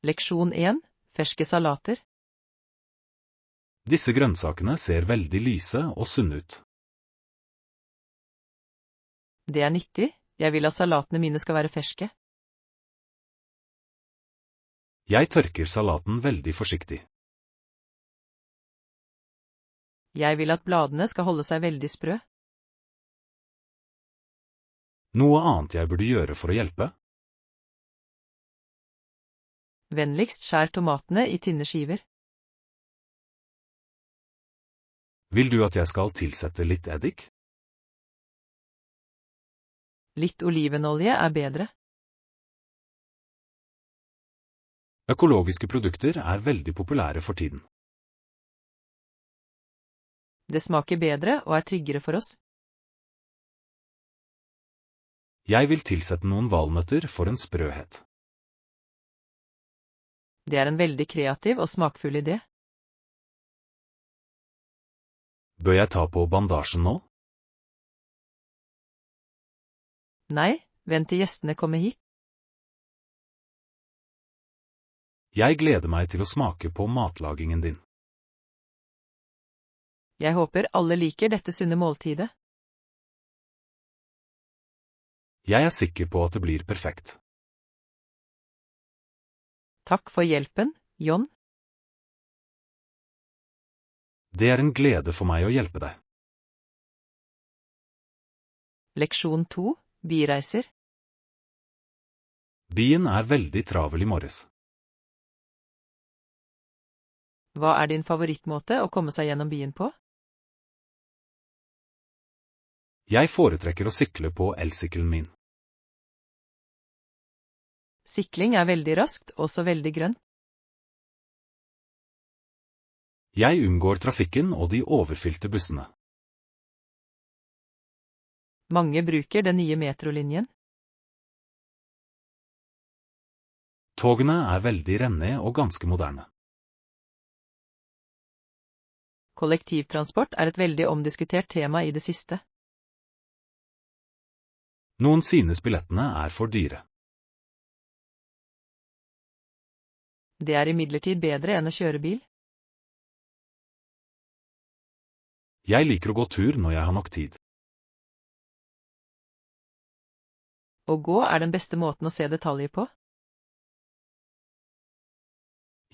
Leksjon 1. Ferske salater. Disse grønnsakene ser veldig lyse og sunne ut. Det er nyttig, jeg vil at salatene mine skal være ferske. Jeg tørker salaten veldig forsiktig. Jeg vil at bladene skal holde seg veldig sprø. Noe annet jeg burde gjøre for å hjelpe? Vennligst skjær tomatene i tynne skiver. Vil du at jeg skal tilsette litt eddik? Litt olivenolje er bedre. Økologiske produkter er veldig populære for tiden. Det smaker bedre og er tryggere for oss. Jeg vil tilsette noen valnøtter for en sprøhet. Det er en veldig kreativ og smakfull idé. Bør jeg ta på bandasjen nå? Nei, vent til gjestene kommer hit. Jeg gleder meg til å smake på matlagingen din. Jeg håper alle liker dette sunne måltidet. Jeg er sikker på at det blir perfekt. Takk for hjelpen, John. Det er en glede for meg å hjelpe deg. Leksjon 2. Bireiser. Bien er veldig travel i morges. Hva er din favorittmåte å komme seg gjennom byen på? Jeg foretrekker å sykle på elsykkelen min. Sykling er veldig raskt, også veldig grønt. Jeg unngår trafikken og de overfylte bussene. Mange bruker den nye metrolinjen. Togene er veldig rennige og ganske moderne. Kollektivtransport er et veldig omdiskutert tema i det siste. Noen synes billettene er for dyre. Det er imidlertid bedre enn å kjøre bil. Jeg liker å gå tur når jeg har nok tid. Å gå er den beste måten å se detaljer på.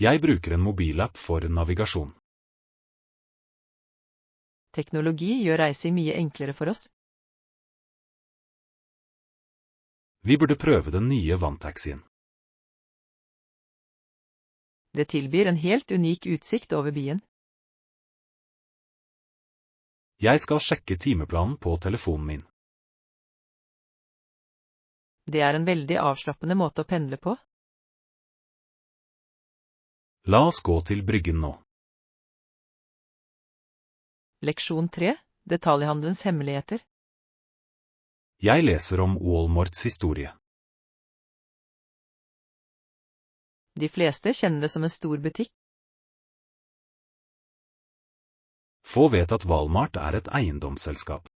Jeg bruker en mobilapp for navigasjon. Teknologi gjør reising mye enklere for oss. Vi burde prøve den nye vanntaxien. Det tilbyr en helt unik utsikt over byen. Jeg skal sjekke timeplanen på telefonen min. Det er en veldig avslappende måte å pendle på. La oss gå til bryggen nå. Leksjon 3. Detaljhandelens hemmeligheter. Jeg leser om Walmarts historie. De fleste kjenner det som en stor butikk. Få vet at Walmart er et eiendomsselskap.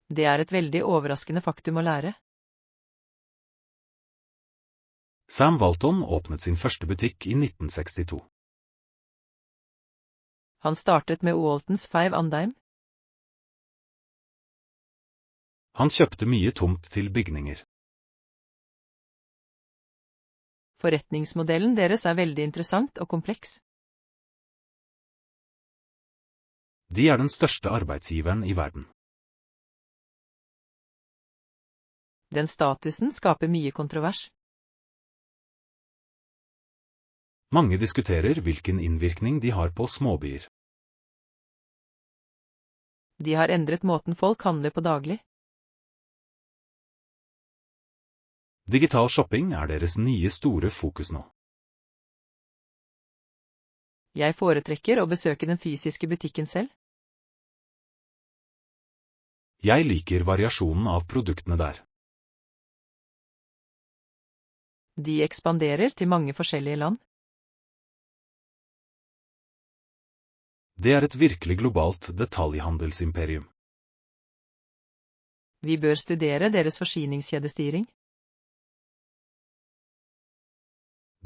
Det er et veldig overraskende faktum å lære. Sam Walton åpnet sin første butikk i 1962. Han startet med Waltons 5 on Dime. Han kjøpte mye tomt til bygninger. Forretningsmodellen deres er veldig interessant og kompleks. De er den største arbeidsgiveren i verden. Den statusen skaper mye kontrovers. Mange diskuterer hvilken innvirkning de har på småbyer. De har endret måten folk handler på daglig. Digital shopping er deres nye store fokus nå. Jeg foretrekker å besøke den fysiske butikken selv. Jeg liker variasjonen av produktene der. De ekspanderer til mange forskjellige land. Det er et virkelig globalt detaljhandelsimperium. Vi bør studere deres forsyningskjedestyring.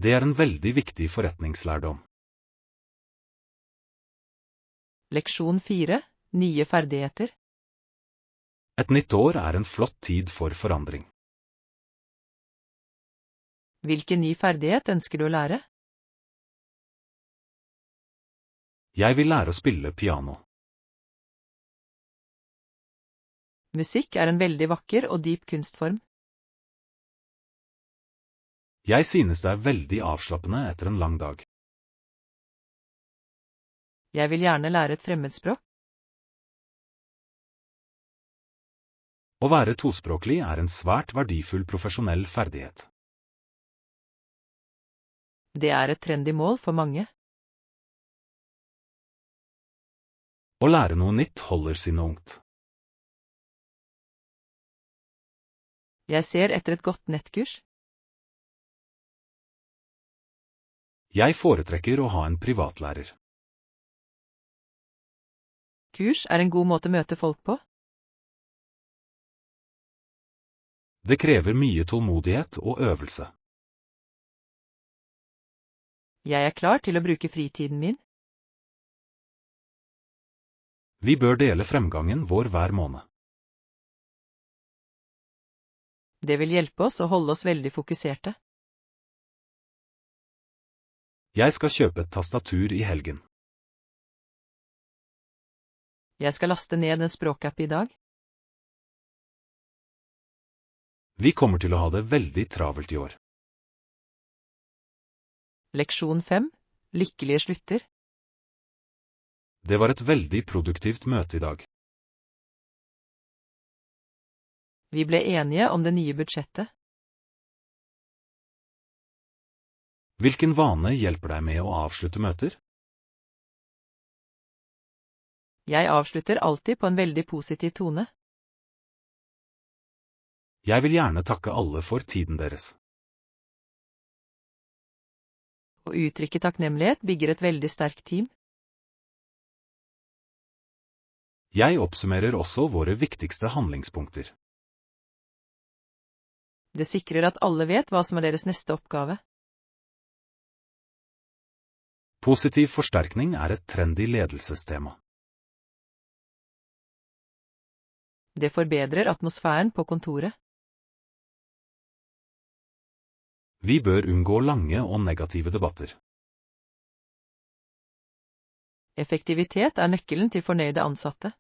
Det er en veldig viktig forretningslærdom. Leksjon 4. Nye ferdigheter. Et nytt år er en flott tid for forandring. Hvilken ny ferdighet ønsker du å lære? Jeg vil lære å spille piano. Musikk er en veldig vakker og dyp kunstform. Jeg synes det er veldig avslappende etter en lang dag. Jeg vil gjerne lære et fremmedspråk. Å være tospråklig er en svært verdifull profesjonell ferdighet. Det er et trendy mål for mange. Å lære noe nytt holder sinnet ungt. Jeg ser etter et godt nettkurs. Jeg foretrekker å ha en privatlærer. Kurs er en god måte å møte folk på. Det krever mye tålmodighet og øvelse. Jeg er klar til å bruke fritiden min. Vi bør dele fremgangen vår hver måned. Det vil hjelpe oss å holde oss veldig fokuserte. Jeg skal kjøpe et tastatur i helgen. Jeg skal laste ned en språkapp i dag. Vi kommer til å ha det veldig travelt i år. Leksjon 5. Lykkelige slutter. Det var et veldig produktivt møte i dag. Vi ble enige om det nye budsjettet. Hvilken vane hjelper deg med å avslutte møter? Jeg avslutter alltid på en veldig positiv tone. Jeg vil gjerne takke alle for tiden deres. Å uttrykke takknemlighet bygger et veldig sterkt team. Jeg oppsummerer også våre viktigste handlingspunkter. Det sikrer at alle vet hva som er deres neste oppgave. Positiv forsterkning er et trendy ledelsestema. Det forbedrer atmosfæren på kontoret. Vi bør unngå lange og negative debatter. Effektivitet er nøkkelen til fornøyde ansatte.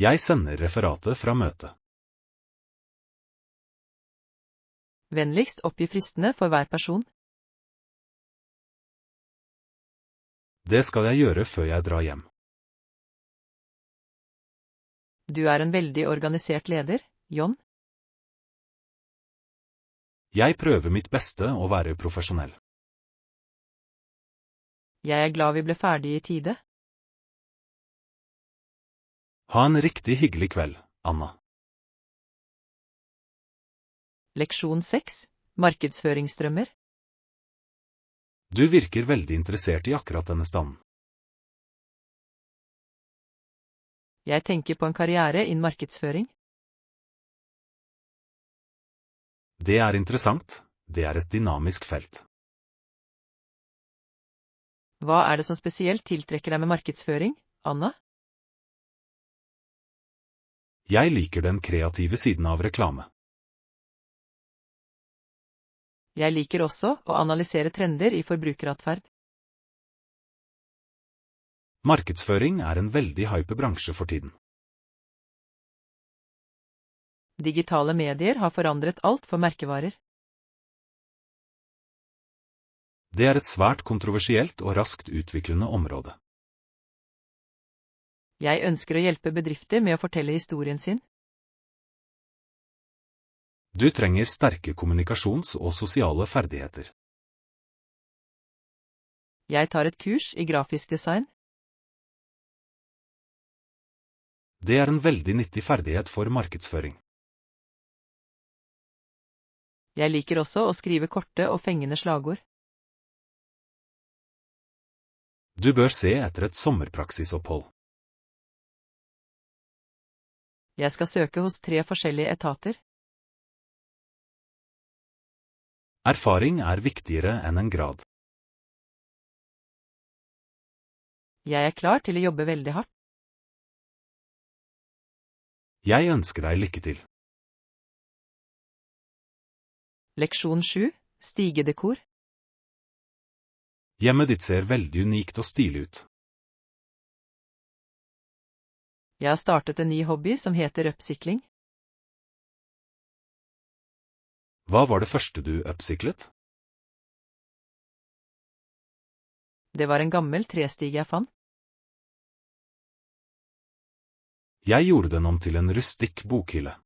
Jeg sender referatet fra møtet. Vennligst oppgi fristene for hver person. Det skal jeg gjøre før jeg drar hjem. Du er en veldig organisert leder, John. Jeg prøver mitt beste å være profesjonell. Jeg er glad vi ble ferdige i tide. Ha en riktig hyggelig kveld, Anna. Leksjon 6. Markedsføringsdrømmer. Du virker veldig interessert i akkurat denne standen. Jeg tenker på en karriere innen markedsføring. Det er interessant, det er et dynamisk felt. Hva er det som spesielt tiltrekker deg med markedsføring, Anna? Jeg liker den kreative siden av reklame. Jeg liker også å analysere trender i forbrukeratferd. Markedsføring er en veldig hype bransje for tiden. Digitale medier har forandret alt for merkevarer. Det er et svært kontroversielt og raskt utviklende område. Jeg ønsker å hjelpe bedrifter med å fortelle historien sin. Du trenger sterke kommunikasjons- og sosiale ferdigheter. Jeg tar et kurs i grafisk design. Det er en veldig nyttig ferdighet for markedsføring. Jeg liker også å skrive korte og fengende slagord. Du bør se etter et sommerpraksisopphold. Jeg skal søke hos 3 forskjellige etater. Erfaring er viktigere enn en grad. Jeg er klar til å jobbe veldig hardt. Jeg ønsker deg lykke til. Leksjon 7. Stigedekor. Hjemmet ditt ser veldig unikt og stilig ut. Jeg har startet en ny hobby som heter upsykling. Hva var det første du upsyklet? Det var en gammel trestige jeg fant. Jeg gjorde den om til en rustikk bokhylle.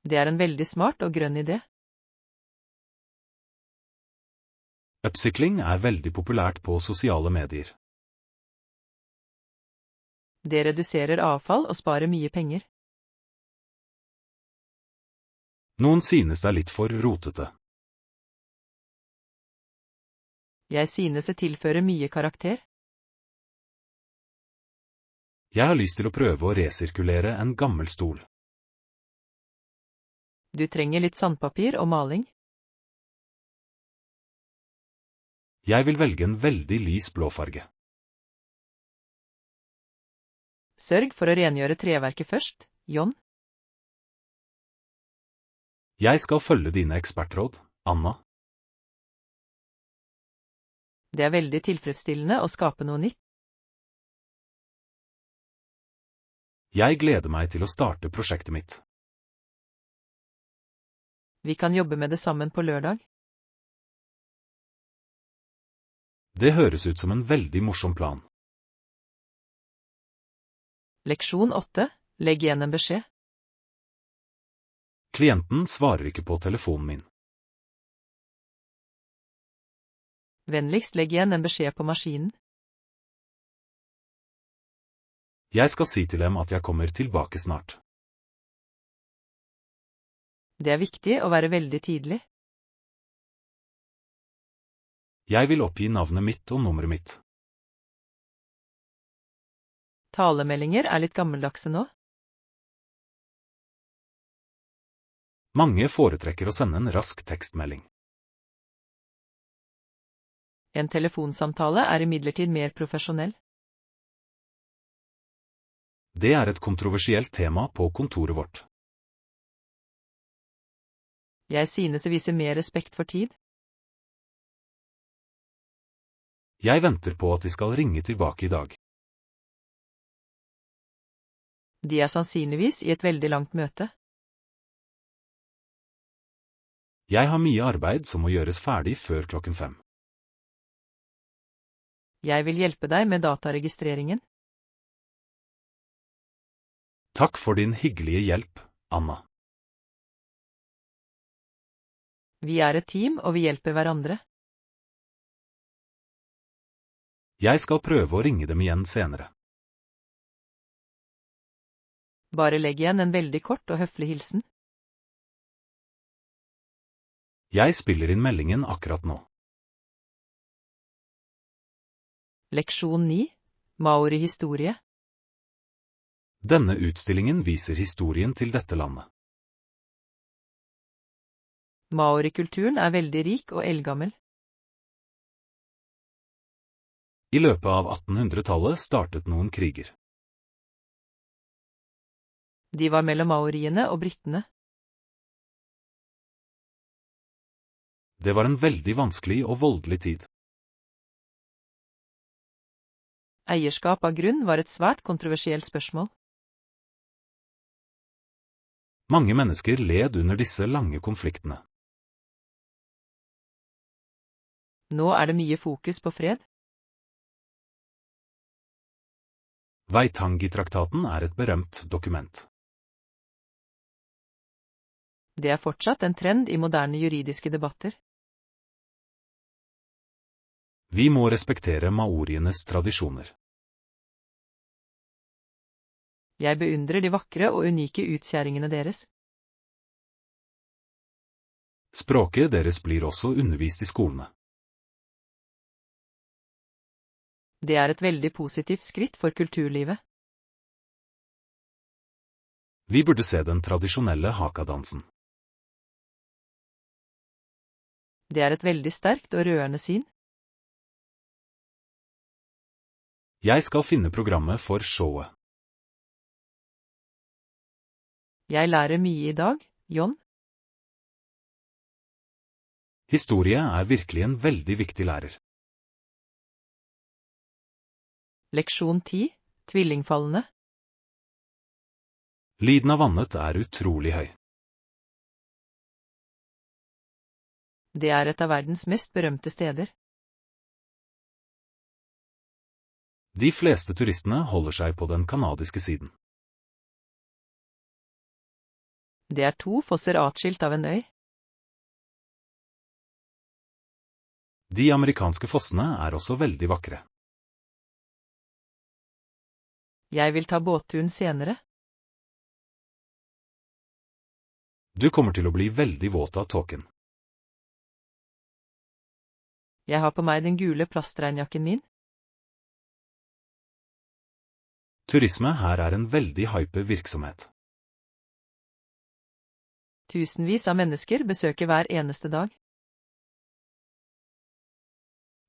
Det er en veldig smart og grønn idé. Upsykling er veldig populært på sosiale medier. Det reduserer avfall og sparer mye penger. Noen synes det er litt for rotete. Jeg synes det tilfører mye karakter. Jeg har lyst til å prøve å resirkulere en gammel stol. Du trenger litt sandpapir og maling. Jeg vil velge en veldig lys blå farge. Sørg for å rengjøre treverket først, John. Jeg skal følge dine ekspertråd, Anna. Det er veldig tilfredsstillende å skape noe nytt. Jeg gleder meg til å starte prosjektet mitt. Vi kan jobbe med det sammen på lørdag. Det høres ut som en veldig morsom plan. Leksjon 8. Legg igjen en beskjed. Klienten svarer ikke på telefonen min. Vennligst legg igjen en beskjed på maskinen. Jeg skal si til dem at jeg kommer tilbake snart. Det er viktig å være veldig tidlig. Jeg vil oppgi navnet mitt og nummeret mitt. Talemeldinger er litt gammeldagse nå. Mange foretrekker å sende en rask tekstmelding. En telefonsamtale er imidlertid mer profesjonell. Det er et kontroversielt tema på kontoret vårt. Jeg synes det viser mer respekt for tid. Jeg venter på at de skal ringe tilbake i dag. De er sannsynligvis i et veldig langt møte. Jeg har mye arbeid som må gjøres ferdig før 5:00. Jeg vil hjelpe deg med dataregistreringen. Takk for din hyggelige hjelp, Anna. Vi er et team, og vi hjelper hverandre. Jeg skal prøve å ringe dem igjen senere. Bare legg igjen en veldig kort og høflig hilsen. Jeg spiller inn meldingen akkurat nå. Leksjon 9. Maori-historie. Denne utstillingen viser historien til dette landet. Maori-kulturen er veldig rik og eldgammel. I løpet av 1800-tallet startet noen kriger. De var mellom maoriene og britene. Det var en veldig vanskelig og voldelig tid. Eierskap av grunn var et svært kontroversielt spørsmål. Mange mennesker led under disse lange konfliktene. Nå er det mye fokus på fred. Waitangi-traktaten er et berømt dokument. Det er fortsatt en trend i moderne juridiske debatter. Vi må respektere maorienes tradisjoner. Jeg beundrer de vakre og unike utskjæringene deres. Språket deres blir også undervist i skolene. Det er et veldig positivt skritt for kulturlivet. Vi burde se den tradisjonelle hakadansen. Det er et veldig sterkt og rørende syn. Jeg skal finne programmet for showet. Jeg lærer mye i dag, John. Historie er virkelig en veldig viktig lærer. Leksjon 10, tvillingfallene. Lyden av vannet er utrolig høy. Det er et av verdens mest berømte steder. De fleste turistene holder seg på den kanadiske siden. Det er 2 fosser atskilt av en øy. De amerikanske fossene er også veldig vakre. Jeg vil ta båtturen senere. Du kommer til å bli veldig våt av tåken. Jeg har på meg den gule plastregnjakken min. Turisme her er en veldig hype virksomhet. Tusenvis av mennesker besøker hver eneste dag.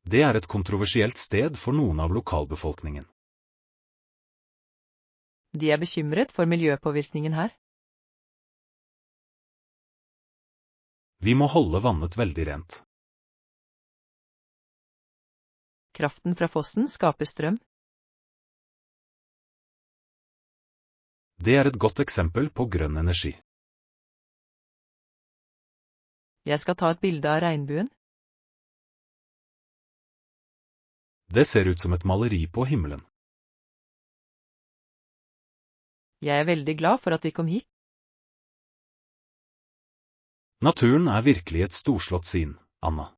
Det er et kontroversielt sted for noen av lokalbefolkningen. De er bekymret for miljøpåvirkningen her. Vi må holde vannet veldig rent. Kraften fra fossen skaper strøm. Det er et godt eksempel på grønn energi. Jeg skal ta et bilde av regnbuen. Det ser ut som et maleri på himmelen. Jeg er veldig glad for at vi kom hit. Naturen er virkelig et storslått syn, Anna.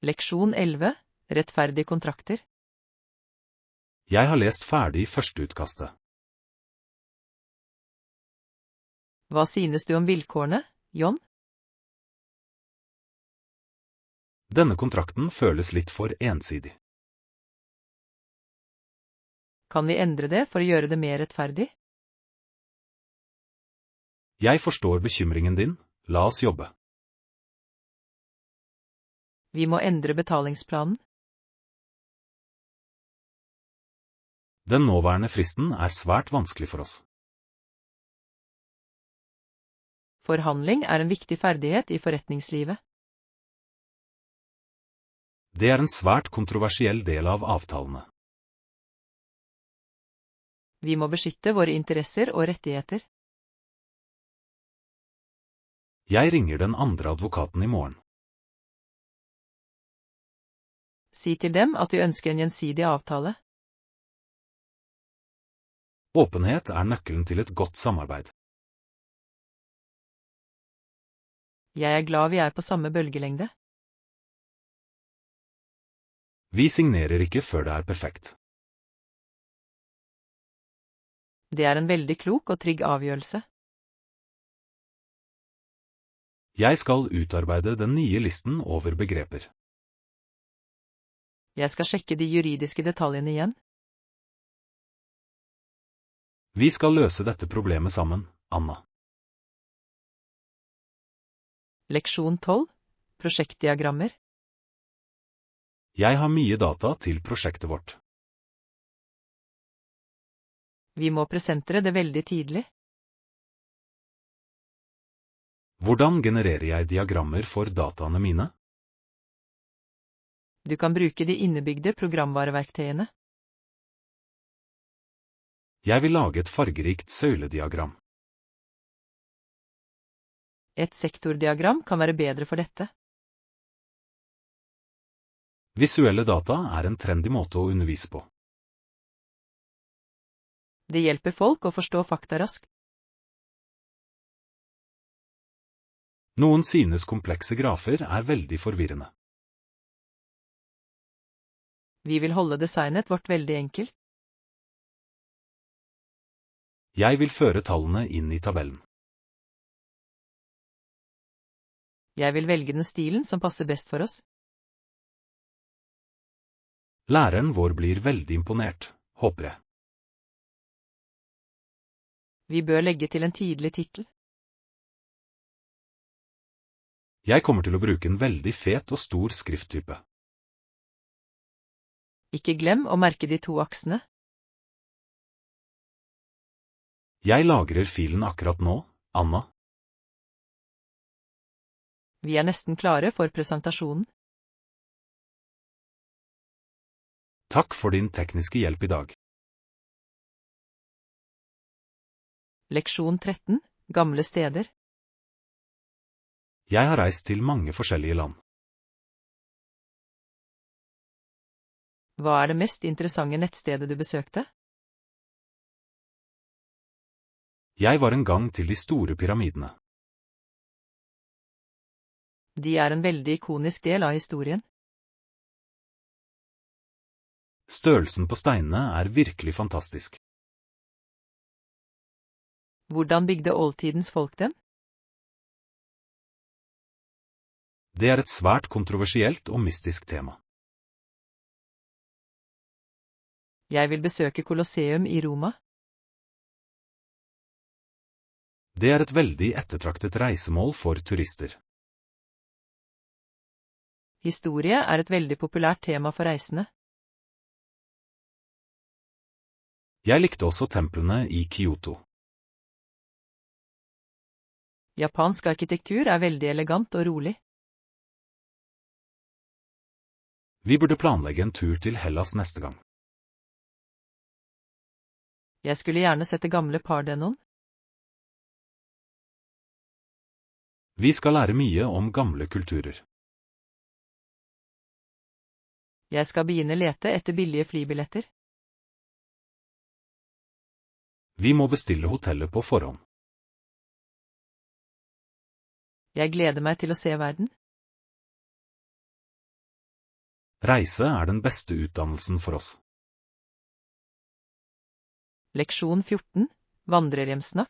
Leksjon 11, rettferdige kontrakter. Jeg har lest ferdig førsteutkastet. Hva synes du om vilkårene, John? Denne kontrakten føles litt for ensidig. Kan vi endre det for å gjøre det mer rettferdig? Jeg forstår bekymringen din, la oss jobbe. Vi må endre betalingsplanen. Den nåværende fristen er svært vanskelig for oss. Forhandling er en viktig ferdighet i forretningslivet. Det er en svært kontroversiell del av avtalene. Vi må beskytte våre interesser og rettigheter. Jeg ringer den andre advokaten i morgen. Si til dem at vi ønsker en gjensidig avtale. Åpenhet er nøkkelen til et godt samarbeid. Jeg er glad vi er på samme bølgelengde. Vi signerer ikke før det er perfekt. Det er en veldig klok og trygg avgjørelse. Jeg skal utarbeide den nye listen over begreper. Jeg skal sjekke de juridiske detaljene igjen. Vi skal løse dette problemet sammen, Anna. Leksjon 12, prosjektdiagrammer. Jeg har mye data til prosjektet vårt. Vi må presentere det veldig tidlig. Hvordan genererer jeg diagrammer for dataene mine? Du kan bruke de innebygde programvareverktøyene. Jeg vil lage et fargerikt søylediagram. Et sektordiagram kan være bedre for dette. Visuelle data er en trendy måte å undervise på. Det hjelper folk å forstå fakta raskt. Noen synes komplekse grafer er veldig forvirrende. Vi vil holde designet vårt veldig enkelt. Jeg vil føre tallene inn i tabellen. Jeg vil velge den stilen som passer best for oss. Læreren vår blir veldig imponert, håper jeg. Vi bør legge til en tydelig tittel. Jeg kommer til å bruke en veldig fet og stor skrifttype. Ikke glem å merke de 2 aksene. Jeg lagrer filen akkurat nå, Anna. Vi er nesten klare for presentasjonen. Takk for din tekniske hjelp i dag. Leksjon 13. Gamle steder. Jeg har reist til mange forskjellige land. Hva er det mest interessante nettstedet du besøkte? Jeg var en gang til de store pyramidene. De er en veldig ikonisk del av historien. Størrelsen på steinene er virkelig fantastisk. Hvordan bygde oldtidens folk dem? Det er et svært kontroversielt og mystisk tema. Jeg vil besøke Colosseum i Roma. Det er et veldig ettertraktet reisemål for turister. Historie er et veldig populært tema for reisende. Jeg likte også templene i Kyoto. Japansk arkitektur er veldig elegant og rolig. Vi burde planlegge en tur til Hellas neste gang. Jeg skulle gjerne sette gamle Parthenon. Vi skal lære mye om gamle kulturer. Jeg skal begynne lete etter billige flybilletter. Vi må bestille hotellet på forhånd. Jeg gleder meg til å se verden. Reise er den beste utdannelsen for oss. Leksjon 14. Vandrerhjemsnakk.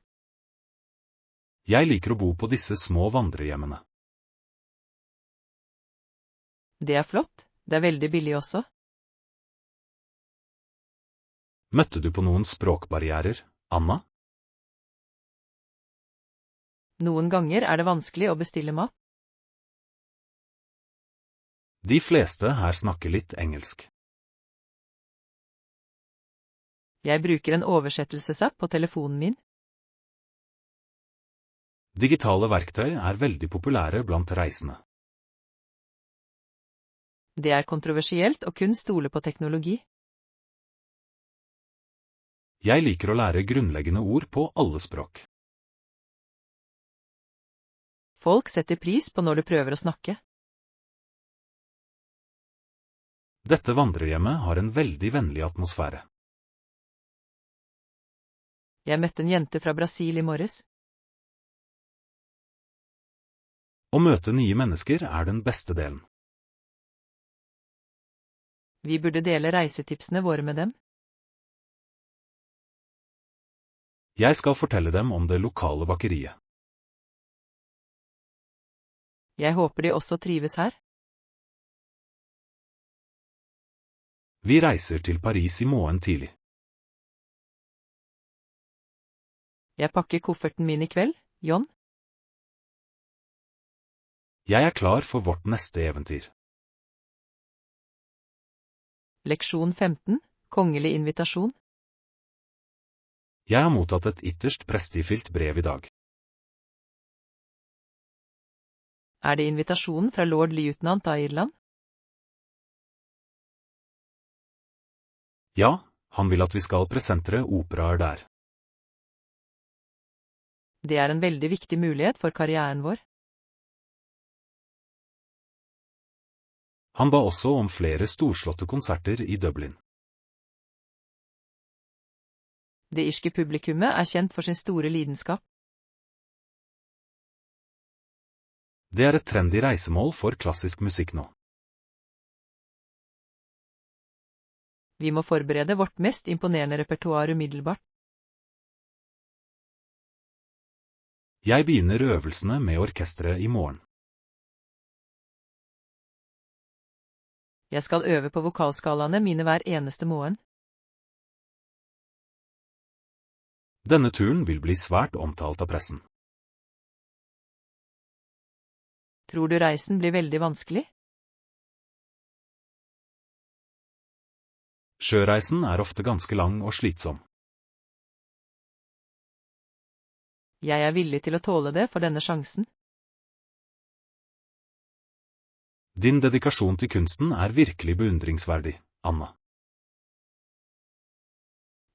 Jeg liker å bo på disse små vandrerhjemmene. Det er flott, det er veldig billig også. Møtte du på noen språkbarrierer, Anna? Noen ganger er det vanskelig å bestille mat. De fleste her snakker litt engelsk. Jeg bruker en oversettelsesapp på telefonen min. Digitale verktøy er veldig populære blant reisende. Det er kontroversielt å kun stole på teknologi. Jeg liker å lære grunnleggende ord på alle språk. Folk setter pris på når du prøver å snakke. Dette vandrerhjemmet har en veldig vennlig atmosfære. Jeg møtte en jente fra Brasil i morges. Å møte nye mennesker er den beste delen. Vi burde dele reisetipsene våre med dem. Jeg skal fortelle dem om det lokale bakeriet. Jeg håper de også trives her. Vi reiser til Paris i morgen tidlig. Jeg pakker kofferten min i kveld, John. Jeg er klar for vårt neste eventyr. Leksjon 15. Kongelig invitasjon. Jeg har mottatt et ytterst prestigefylt brev i dag. Er det invitasjonen fra lord Lieutenant av Irland? Ja, han vil at vi skal presentere operaer der. Det er en veldig viktig mulighet for karrieren vår. Han ba også om flere storslåtte konserter i Dublin. Det irske publikummet er kjent for sin store lidenskap. Det er et trendy reisemål for klassisk musikk nå. Vi må forberede vårt mest imponerende repertoar umiddelbart. Jeg begynner øvelsene med orkestret i morgen. Jeg skal øve på vokalskalaene mine hver eneste morgen. Denne turen vil bli svært omtalt av pressen. Tror du reisen blir veldig vanskelig? Sjøreisen er ofte ganske lang og slitsom. Jeg er villig til å tåle det for denne sjansen. Din dedikasjon til kunsten er virkelig beundringsverdig, Anna.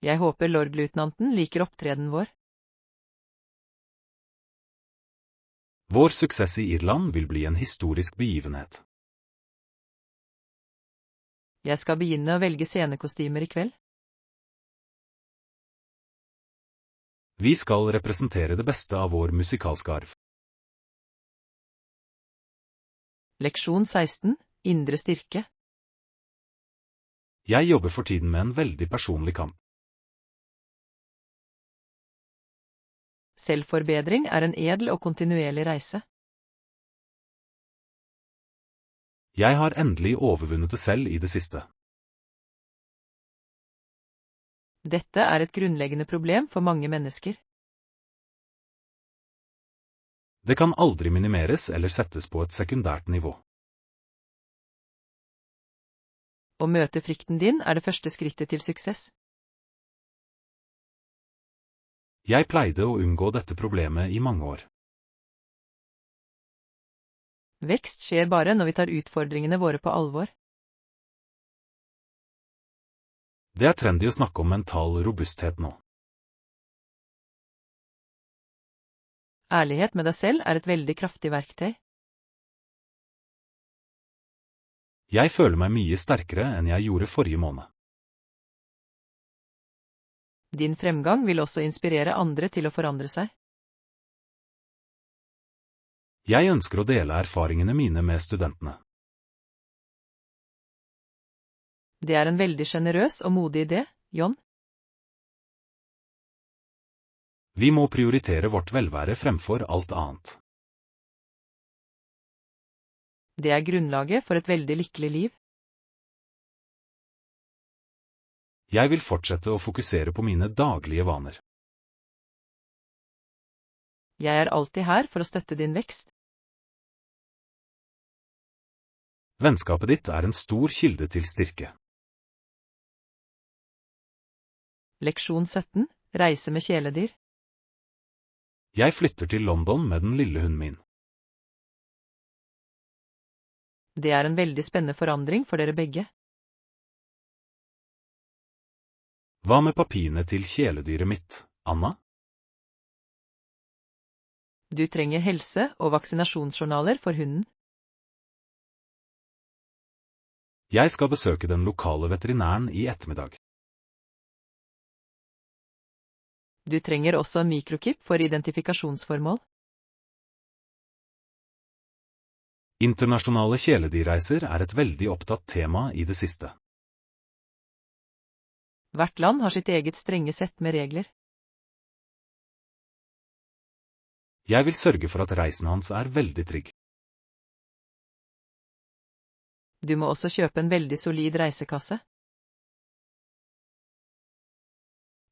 Jeg håper lordløytnanten liker opptreden vår. Vår suksess i Irland vil bli en historisk begivenhet. Jeg skal begynne å velge scenekostymer i kveld. Vi skal representere det beste av vår musikalske arv. Leksjon 16. Indre styrke. Jeg jobber for tiden med en veldig personlig kamp. Selvforbedring er en edel og kontinuerlig reise. Jeg har endelig overvunnet det selv i det siste. Dette er et grunnleggende problem for mange mennesker. Det kan aldri minimeres eller settes på et sekundært nivå. Å møte frykten din er det første skrittet til suksess. Jeg pleide å unngå dette problemet i mange år. Vekst skjer bare når vi tar utfordringene våre på alvor. Det er trendy å snakke om mental robusthet nå. Ærlighet med deg selv er et veldig kraftig verktøy. Jeg føler meg mye sterkere enn jeg gjorde forrige måned. Din fremgang vil også inspirere andre til å forandre seg. Jeg ønsker å dele erfaringene mine med studentene. Det er en veldig generøs og modig idé, John. Vi må prioritere vårt velvære fremfor alt annet. Det er grunnlaget for et veldig lykkelig liv. Jeg vil fortsette å fokusere på mine daglige vaner. Jeg er alltid her for å støtte din vekst. Vennskapet ditt er en stor kilde til styrke. Leksjon 17. Reise med kjæledyr. Jeg flytter til London med den lille hunden min. Det er en veldig spennende forandring for dere begge. Hva med papirene til kjæledyret mitt, Anna? Du trenger helse- og vaksinasjonsjournaler for hunden. Jeg skal besøke den lokale veterinæren i ettermiddag. Du trenger også en mikrokip for identifikasjonsformål. Internasjonale kjæledyrreiser er et veldig opptatt tema i det siste. Hvert land har sitt eget strenge sett med regler. Jeg vil sørge for at reisen hans er veldig trygg. Du må også kjøpe en veldig solid reisekasse.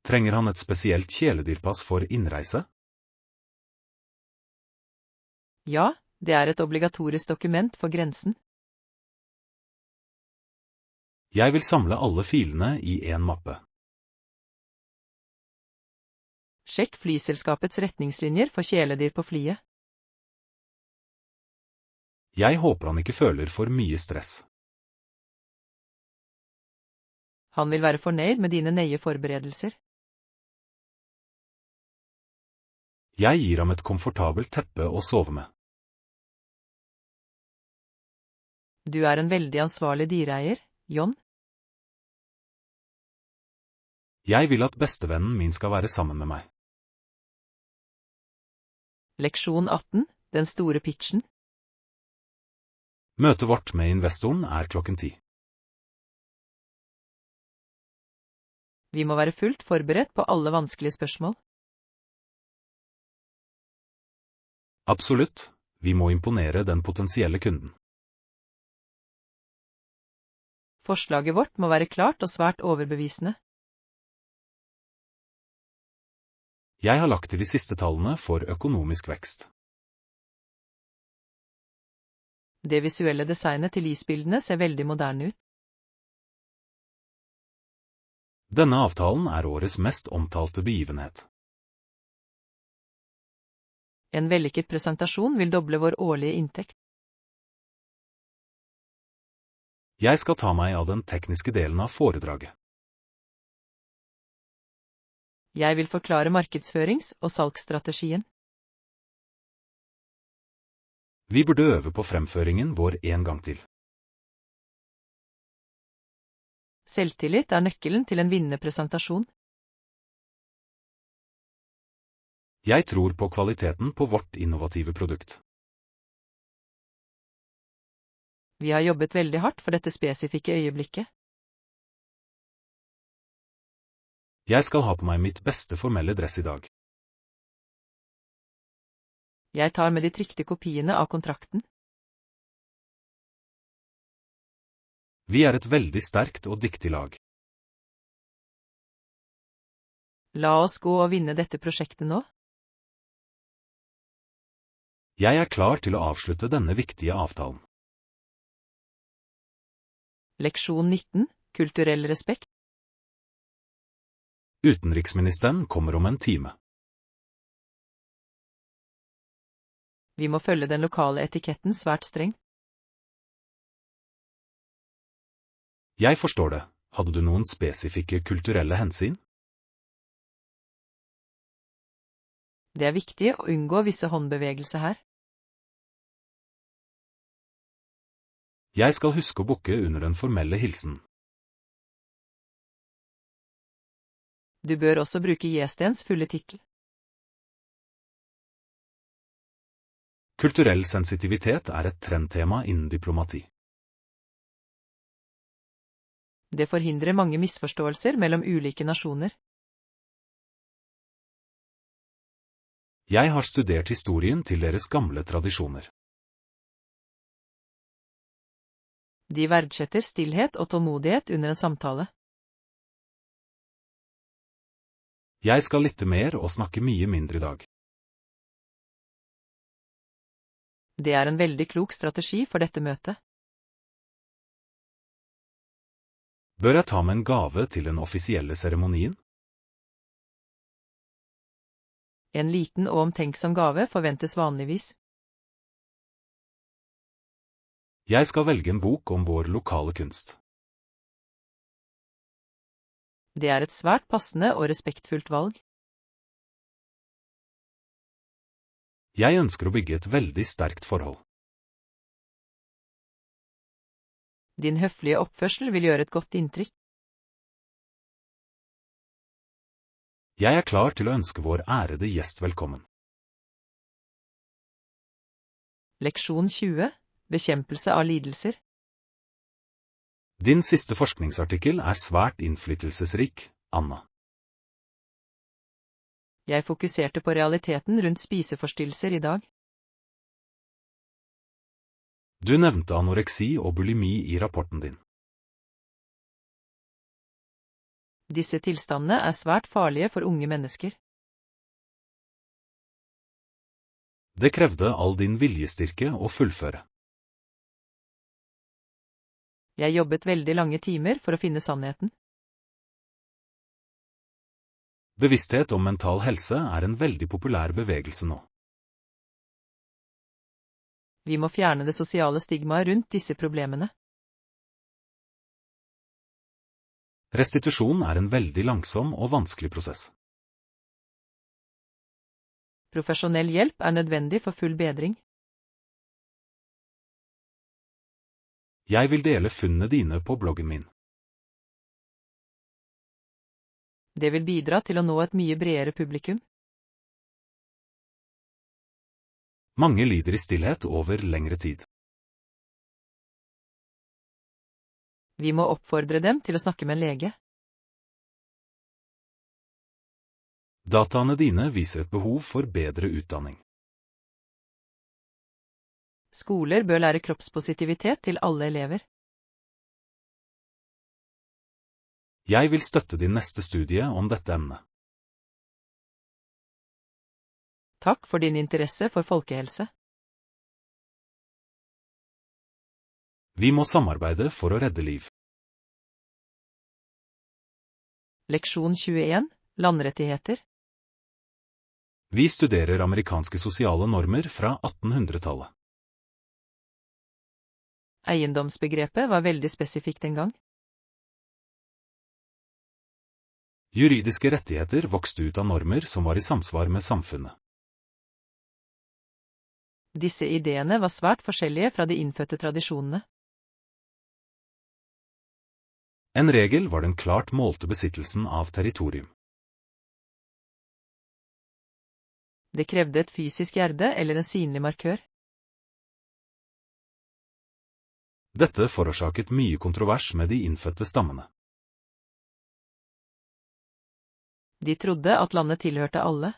Trenger han et spesielt kjæledyrpass for innreise? Ja, det er et obligatorisk dokument for grensen. Jeg vil samle alle filene i en mappe. Sjekk flyselskapets retningslinjer for kjæledyr på flyet. Jeg håper han ikke føler for mye stress. Han vil være fornøyd med dine nøye forberedelser. Jeg gir ham et komfortabelt teppe å sove med. Du er en veldig ansvarlig dyreeier, John. Jeg vil at bestevennen min skal være sammen med meg. Leksjon 18. Den store pitchen. Møtet vårt med investoren er 10:00. Vi må være fullt forberedt på alle vanskelige spørsmål. Absolutt, vi må imponere den potensielle kunden. Forslaget vårt må være klart og svært overbevisende. Jeg har lagt til de siste tallene for økonomisk vekst. Det visuelle designet til isbildene ser veldig moderne ut. Denne avtalen er årets mest omtalte begivenhet. En vellykket presentasjon vil doble vår årlige inntekt. Jeg skal ta meg av den tekniske delen av foredraget. Jeg vil forklare markedsførings- og salgsstrategien. Vi burde øve på fremføringen vår en gang til. Selvtillit er nøkkelen til en vinnende presentasjon. Jeg tror på kvaliteten på vårt innovative produkt. Vi har jobbet veldig hardt for dette spesifikke øyeblikket. Jeg skal ha på meg mitt beste formelle dress i dag. Jeg tar med de trykte kopiene av kontrakten. Vi er et veldig sterkt og dyktig lag. La oss gå og vinne dette prosjektet nå. Jeg er klar til å avslutte denne viktige avtalen. Leksjon 19. Kulturell respekt. Utenriksministeren kommer om en time. Vi må følge den lokale etiketten svært strengt. Jeg forstår det. Hadde du noen spesifikke kulturelle hensyn? Det er viktig å unngå visse håndbevegelser her. Jeg skal huske å bukke under den formelle hilsen. Du bør også bruke gjestens fulle tittel. Kulturell sensitivitet er et trendtema innen diplomati. Det forhindrer mange misforståelser mellom ulike nasjoner. Jeg har studert historien til deres gamle tradisjoner. De verdsetter stillhet og tålmodighet under en samtale. Jeg skal lytte mer og snakke mye mindre i dag. Det er en veldig klok strategi for dette møtet. Bør jeg ta med en gave til den offisielle seremonien? En liten og omtenksom gave forventes vanligvis. Jeg skal velge en bok om vår lokale kunst. Det er et svært passende og respektfullt valg. Jeg ønsker å bygge et veldig sterkt forhold. Din høflige oppførsel vil gjøre et godt inntrykk. Jeg er klar til å ønske vår ærede gjest velkommen. Leksjon 20. Bekjempelse av lidelser. Din siste forskningsartikkel er svært innflytelsesrik, Anna. Jeg fokuserte på realiteten rundt spiseforstyrrelser i dag. Du nevnte anoreksi og bulimi i rapporten din. Disse tilstandene er svært farlige for unge mennesker. Det krevde all din viljestyrke å fullføre. Jeg jobbet veldig lange timer for å finne sannheten. Bevissthet om mental helse er en veldig populær bevegelse nå. Vi må fjerne det sosiale stigmaet rundt disse problemene. Restitusjon er en veldig langsom og vanskelig prosess. Profesjonell hjelp er nødvendig for full bedring. Jeg vil dele funnene dine på bloggen min. Det vil bidra til å nå et mye bredere publikum. Mange lider i stillhet over lengre tid. Vi må oppfordre dem til å snakke med en lege. Dataene dine viser et behov for bedre utdanning. Skoler bør lære kroppspositivitet til alle elever. Jeg vil støtte din neste studie om dette emnet. Takk for din interesse for folkehelse. Vi må samarbeide for å redde liv. Leksjon 21. Landrettigheter. Vi studerer amerikanske sosiale normer fra 1800-tallet. Eiendomsbegrepet var veldig spesifikt en gang. Juridiske rettigheter vokste ut av normer som var i samsvar med samfunnet. Disse ideene var svært forskjellige fra de innfødte tradisjonene. En regel var den klart målte besittelsen av territorium. Det krevde et fysisk gjerde eller en synlig markør. Dette forårsaket mye kontrovers med de innfødte stammene. De trodde at landet tilhørte alle.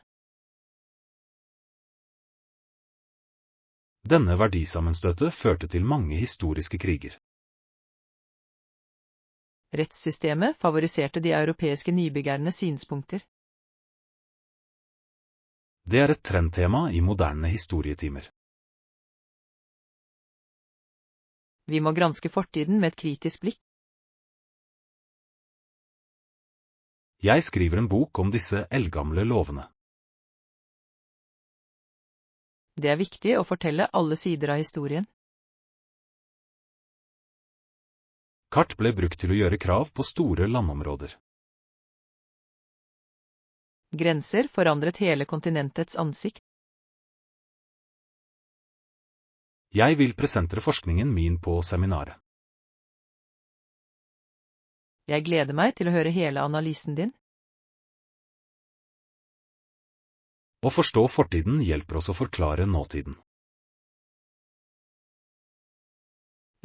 Denne verdisammenstøtet førte til mange historiske kriger. Rettssystemet favoriserte de europeiske nybyggernes synspunkter. Det er et trendtema i moderne historietimer. Vi må granske fortiden med et kritisk blikk. Jeg skriver en bok om disse eldgamle lovene. Det er viktig å fortelle alle sider av historien. Kart ble brukt til å gjøre krav på store landområder. Grenser forandret hele kontinentets ansikt. Jeg vil presentere forskningen min på seminaret. Jeg gleder meg til å høre hele analysen din. Å forstå fortiden hjelper oss å forklare nåtiden.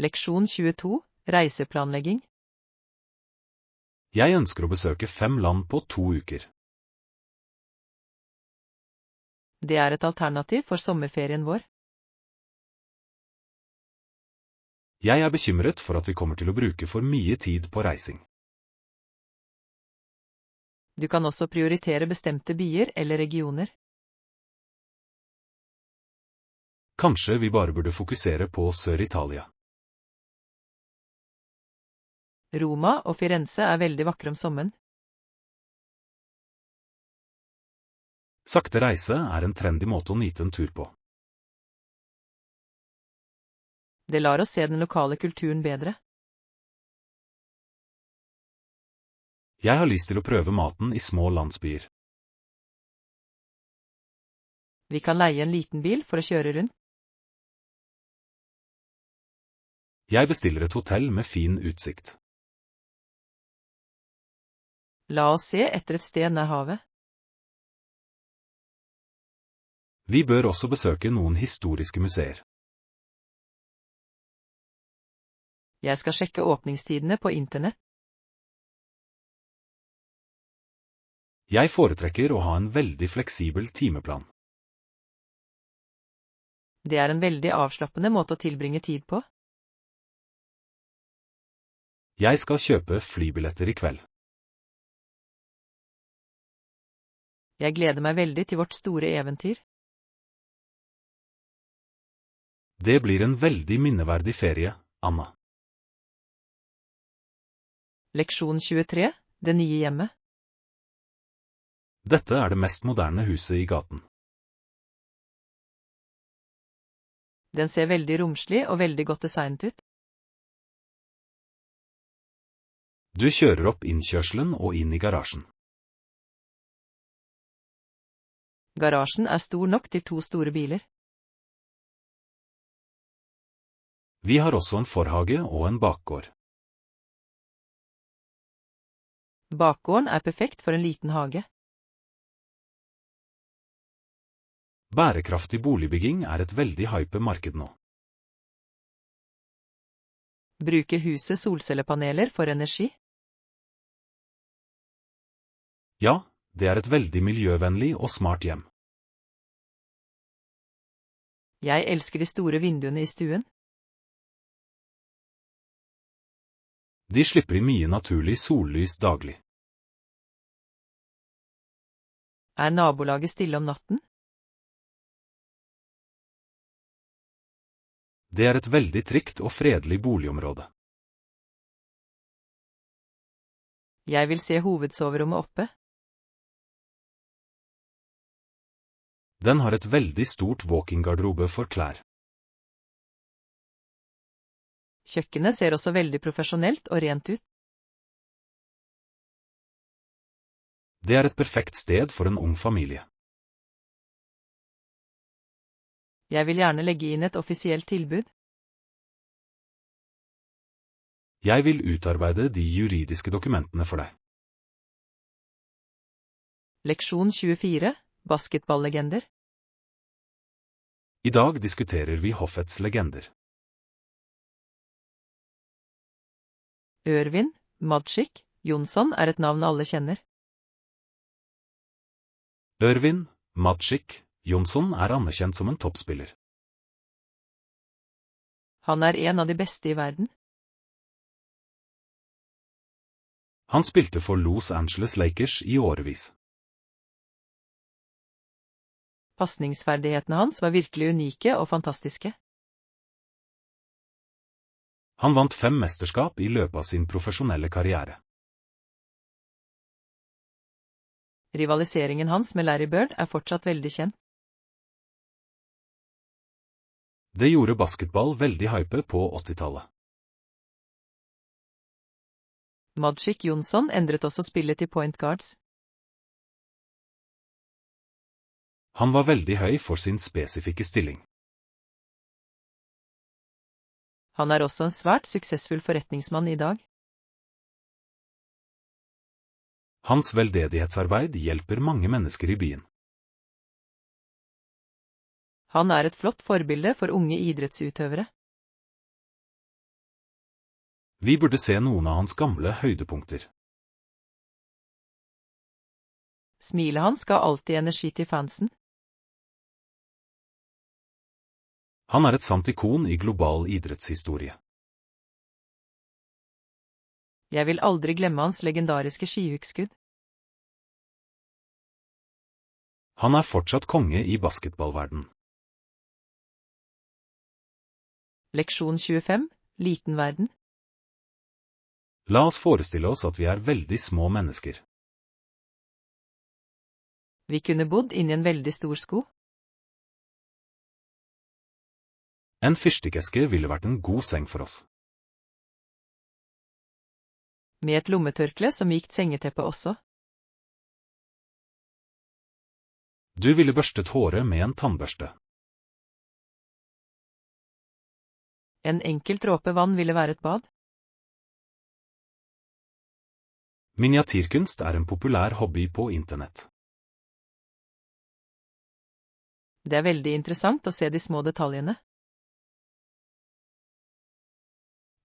Leksjon 22. Reiseplanlegging. Jeg ønsker å besøke 5 land på 2 uker. Det er et alternativ for sommerferien vår. Jeg er bekymret for at vi kommer til å bruke for mye tid på reising. Du kan også prioritere bestemte byer eller regioner. Kanskje vi bare burde fokusere på Sør-Italia. Roma og Firenze er veldig vakre om sommeren. Sakte reise er en trendy måte å nyte en tur på. Det lar oss se den lokale kulturen bedre. Jeg har lyst til å prøve maten i små landsbyer. Vi kan leie en liten bil for å kjøre rundt. Jeg bestiller et hotell med fin utsikt. La oss se etter et sted nær havet. Vi bør også besøke noen historiske museer. Jeg skal sjekke åpningstidene på internett. Jeg foretrekker å ha en veldig fleksibel timeplan. Det er en veldig avslappende måte å tilbringe tid på. Jeg skal kjøpe flybilletter i kveld. Jeg gleder meg veldig til vårt store eventyr. Det blir en veldig minneverdig ferie, Anna. Leksjon 23. Det nye hjemmet. Dette er det mest moderne huset i gaten. Den ser veldig romslig og veldig godt designet ut. Du kjører opp innkjørselen og inn i garasjen. Garasjen er stor nok til 2 store biler. Vi har også en forhage og en bakgård. Bakgården er perfekt for en liten hage. Bærekraftig boligbygging er et veldig hype marked nå. Bruker huset solcellepaneler for energi? Ja, det er et veldig miljøvennlig og smart hjem. Jeg elsker de store vinduene i stuen. De slipper inn mye naturlig sollys daglig. Er nabolaget stille om natten? Det er et veldig trygt og fredelig boligområde. Jeg vil se hovedsoverommet oppe. Den har et veldig stort walk-in-garderobe for klær. Kjøkkenet ser også veldig profesjonelt og rent ut. Det er et perfekt sted for en ung familie. Jeg vil gjerne legge inn et offisielt tilbud. Jeg vil utarbeide de juridiske dokumentene for deg. Leksjon 24, basketballlegender. I dag diskuterer vi hoffets legender. Irvin Magic Johnson er et navn alle kjenner. Irvin Magic Johnson er anerkjent som en toppspiller. Han er en av de beste i verden. Han spilte for Los Angeles Lakers i årevis. Pasningsferdighetene hans var virkelig unike og fantastiske. Han vant 5 mesterskap i løpet av sin profesjonelle karriere. Rivaliseringen hans med Larry Bird er fortsatt veldig kjent. Det gjorde basketball veldig hype på 80-tallet. Magic Johnson endret også spillet til point guards. Han var veldig høy for sin spesifikke stilling. Han er også en svært suksessfull forretningsmann i dag. Hans veldedighetsarbeid hjelper mange mennesker i byen. Han er et flott forbilde for unge idrettsutøvere. Vi burde se noen av hans gamle høydepunkter. Smilet hans ga alltid energi til fansen. Han er et sant ikon i global idrettshistorie. Jeg vil aldri glemme hans legendariske skihookskudd. Han er fortsatt konge i basketballverden. Leksjon 25, liten verden. La oss forestille oss at vi er veldig små mennesker. Vi kunne bodd inni en veldig stor sko. En fyrstikkeske ville vært en god seng for oss. Med et lommetørkle som mykt sengeteppe også. Du ville børstet håret med en tannbørste. En enkel dråpe vann ville være et bad. Miniatyrkunst er en populær hobby på internett. Det er veldig interessant å se de små detaljene.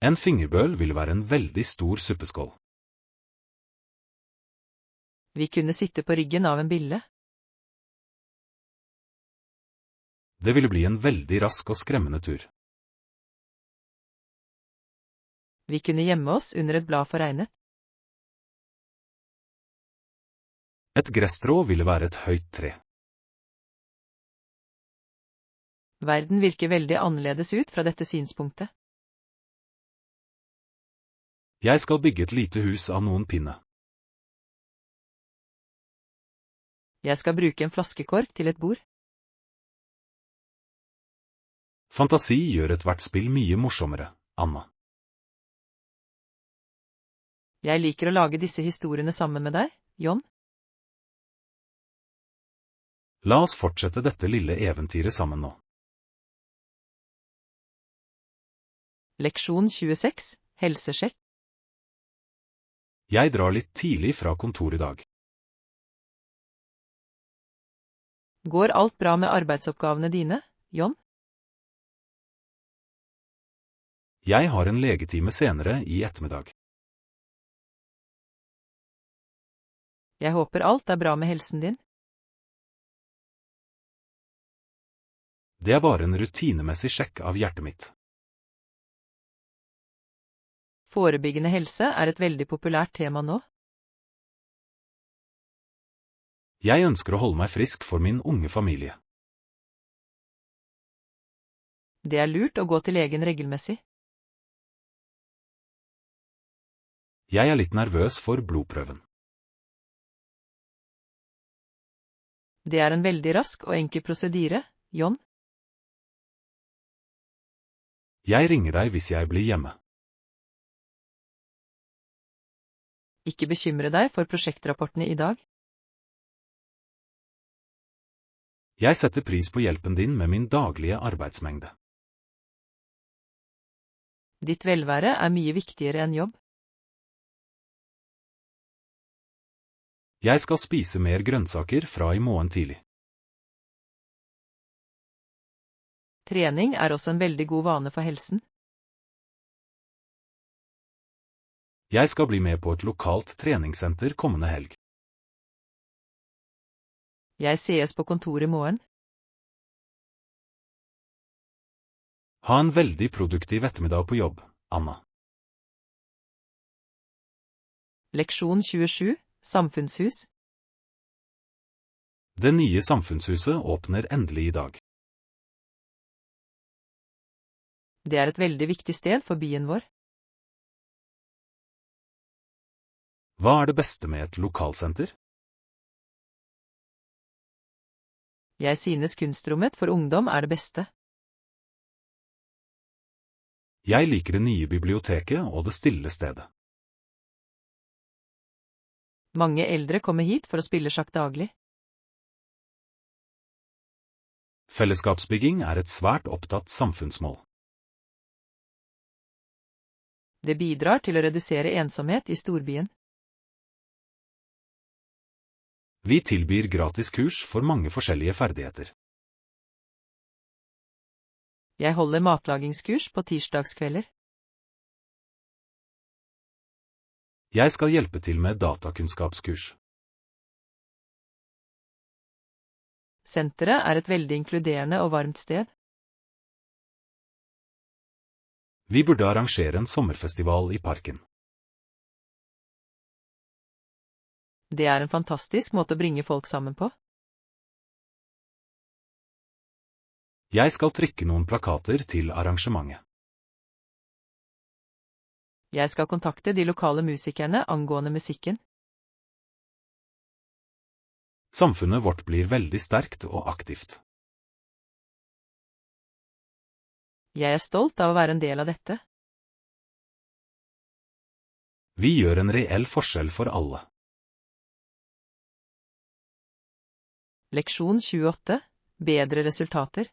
En fingerbøl ville være en veldig stor suppeskål. Vi kunne sitte på ryggen av en bille. Det ville bli en veldig rask og skremmende tur. Vi kunne gjemme oss under et blad for regnet. Et gresstrå ville være et høyt tre. Verden virker veldig annerledes ut fra dette synspunktet. Jeg skal bygge et lite hus av noen pinne. Jeg skal bruke en flaskekork til et bord. Fantasi gjør ethvert spill mye morsommere, Anna. Jeg liker å lage disse historiene sammen med deg, John. La oss fortsette dette lille eventyret sammen nå. Leksjon 26, helsesjekk. Jeg drar litt tidlig fra kontor i dag. Går alt bra med arbeidsoppgavene dine, John? Jeg har en legetime senere i ettermiddag. Jeg håper alt er bra med helsen din. Det er bare en rutinemessig sjekk av hjertet mitt. Forebyggende helse er et veldig populært tema nå. Jeg ønsker å holde meg frisk for min unge familie. Det er lurt å gå til legen regelmessig. Jeg er litt nervøs for blodprøven. Det er en veldig rask og enkel prosedyre, John. Jeg ringer deg hvis jeg blir hjemme. Ikke bekymre deg for prosjektrapportene i dag. Jeg setter pris på hjelpen din med min daglige arbeidsmengde. Ditt velvære er mye viktigere enn jobb. Jeg skal spise mer grønnsaker fra i morgen tidlig. Trening er også en veldig god vane for helsen. Jeg skal bli med på et lokalt treningssenter kommende helg. Jeg sees på kontoret i morgen. Ha en veldig produktiv ettermiddag på jobb, Anna. Leksjon 27, Samfunnshus. Det nye samfunnshuset åpner endelig i dag. Det er et veldig viktig sted for byen vår. Hva er det beste med et lokalsenter? Jeg synes kunstrommet for ungdom er det beste. Jeg liker det nye biblioteket og det stille stedet. Mange eldre kommer hit for å spille sjakk daglig. Fellesskapsbygging er et svært opptatt samfunnsmål. Det bidrar til å redusere ensomhet i storbyen. Vi tilbyr gratis kurs for mange forskjellige ferdigheter. Jeg holder matlagingskurs på tirsdagskvelder. Jeg skal hjelpe til med datakunnskapskurs. Senteret er et veldig inkluderende og varmt sted. Vi burde arrangere en sommerfestival i parken. Det er en fantastisk måte å bringe folk sammen på. Jeg skal trykke noen plakater til arrangementet. Jeg skal kontakte de lokale musikerne angående musikken. Samfunnet vårt blir veldig sterkt og aktivt. Jeg er stolt av å være en del av dette. Vi gjør en reell forskjell for alle. Leksjon 28. Bedre resultater.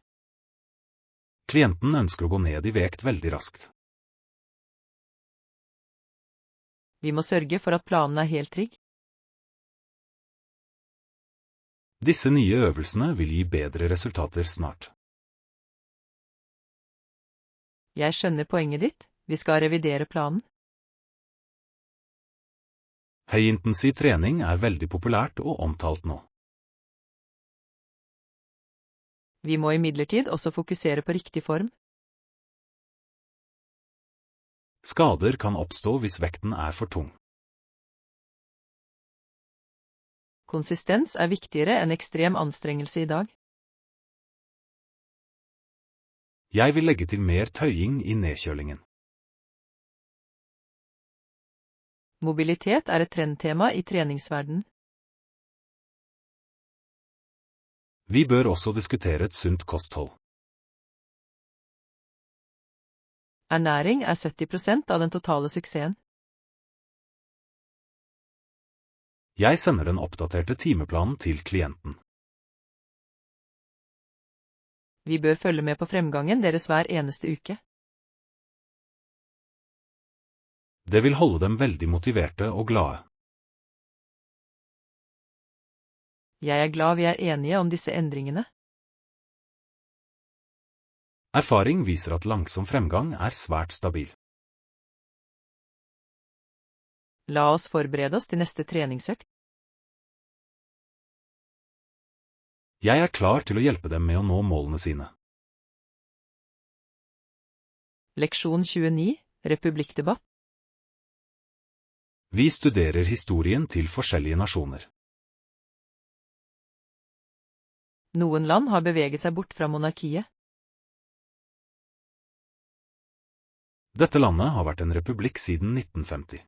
Klienten ønsker å gå ned i vekt veldig raskt. Vi må sørge for at planen er helt trygg. Disse nye øvelsene vil gi bedre resultater snart. Jeg skjønner poenget ditt. Vi skal revidere planen. Høyintensiv trening er veldig populært og omtalt nå. Vi må imidlertid også fokusere på riktig form. Skader kan oppstå hvis vekten er for tung. Konsistens er viktigere enn ekstrem anstrengelse i dag. Jeg vil legge til mer tøying i nedkjølingen. Mobilitet er et trendtema i treningsverdenen. Vi bør også diskutere et sunt kosthold. Ernæring er 70% av den totale suksessen. Jeg sender den oppdaterte timeplanen til klienten. Vi bør følge med på fremgangen deres hver eneste uke. Det vil holde dem veldig motiverte og glade. Jeg er glad vi er enige om disse endringene. Erfaring viser at langsom fremgang er svært stabil. La oss forberede oss til neste treningsøkt. Jeg er klar til å hjelpe dem med å nå målene sine. Leksjon 29. Republikkdebatt. Vi studerer historien til forskjellige nasjoner. Noen land har beveget seg bort fra monarkiet. Dette landet har vært en republikk siden 1950.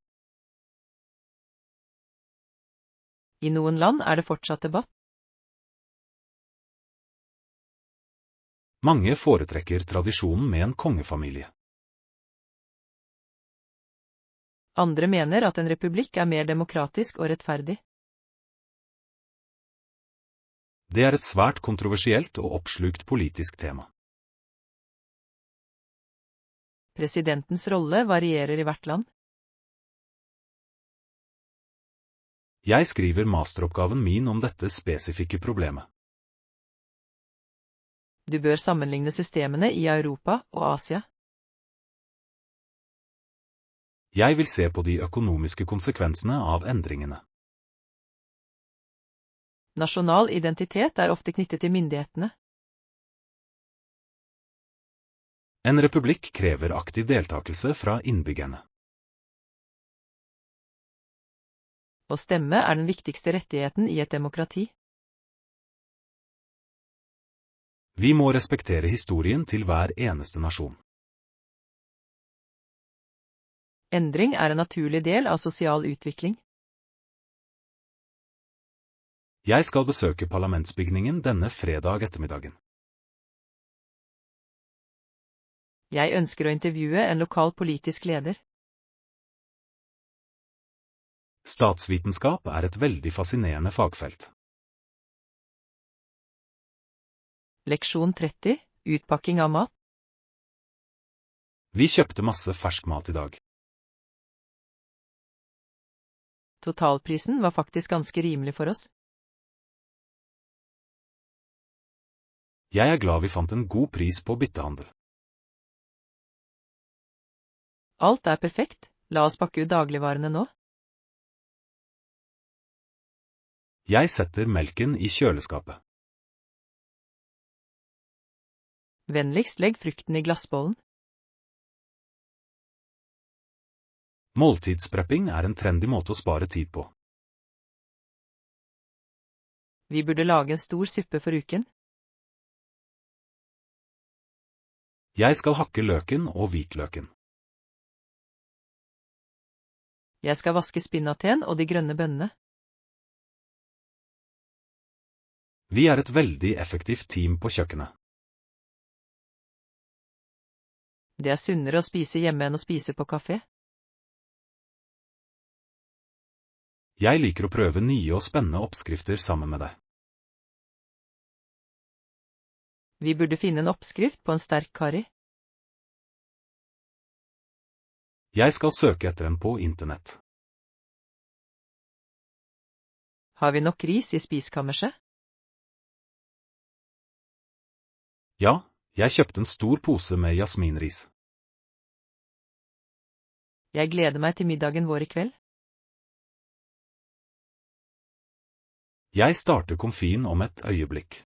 I noen land er det fortsatt debatt. Mange foretrekker tradisjonen med en kongefamilie. Andre mener at en republikk er mer demokratisk og rettferdig. Det er et svært kontroversielt og oppslukt politisk tema. Presidentens rolle varierer i hvert land. Jeg skriver masteroppgaven min om dette spesifikke problemet. Du bør sammenligne systemene i Europa og Asia. Jeg vil se på de økonomiske konsekvensene av endringene. Nasjonal identitet er ofte knyttet til myndighetene. En republikk krever aktiv deltakelse fra innbyggerne. Å stemme er den viktigste rettigheten i et demokrati. Vi må respektere historien til hver eneste nasjon. Endring er en naturlig del av sosial utvikling. Jeg skal besøke parlamentsbygningen denne fredag ettermiddagen. Jeg ønsker å intervjue en lokal politisk leder. Statsvitenskap er et veldig fascinerende fagfelt. Leksjon 30, utpakking av mat. Vi kjøpte masse fersk mat i dag. Totalprisen var faktisk ganske rimelig for oss. Jeg er glad vi fant en god pris på byttehandel. Alt er perfekt, la oss pakke ut dagligvarene nå. Jeg setter melken i kjøleskapet. Vennligst legg frukten i glassbollen. Måltidsprepping er en trendy måte å spare tid på. Vi burde lage en stor suppe for uken. Jeg skal hakke løken og hvitløken. Jeg skal vaske spinaten og de grønne bønnene. Vi er et veldig effektivt team på kjøkkenet. Det er sunnere å spise hjemme enn å spise på kafé. Jeg liker å prøve nye og spennende oppskrifter sammen med deg. Vi burde finne en oppskrift på en sterk curry. Jeg skal søke etter en på internett. Har vi nok ris i spiskammerset? Ja, jeg kjøpte en stor pose med jasminris. Jeg gleder meg til middagen vår i kveld. Jeg starter komfien om et øyeblikk.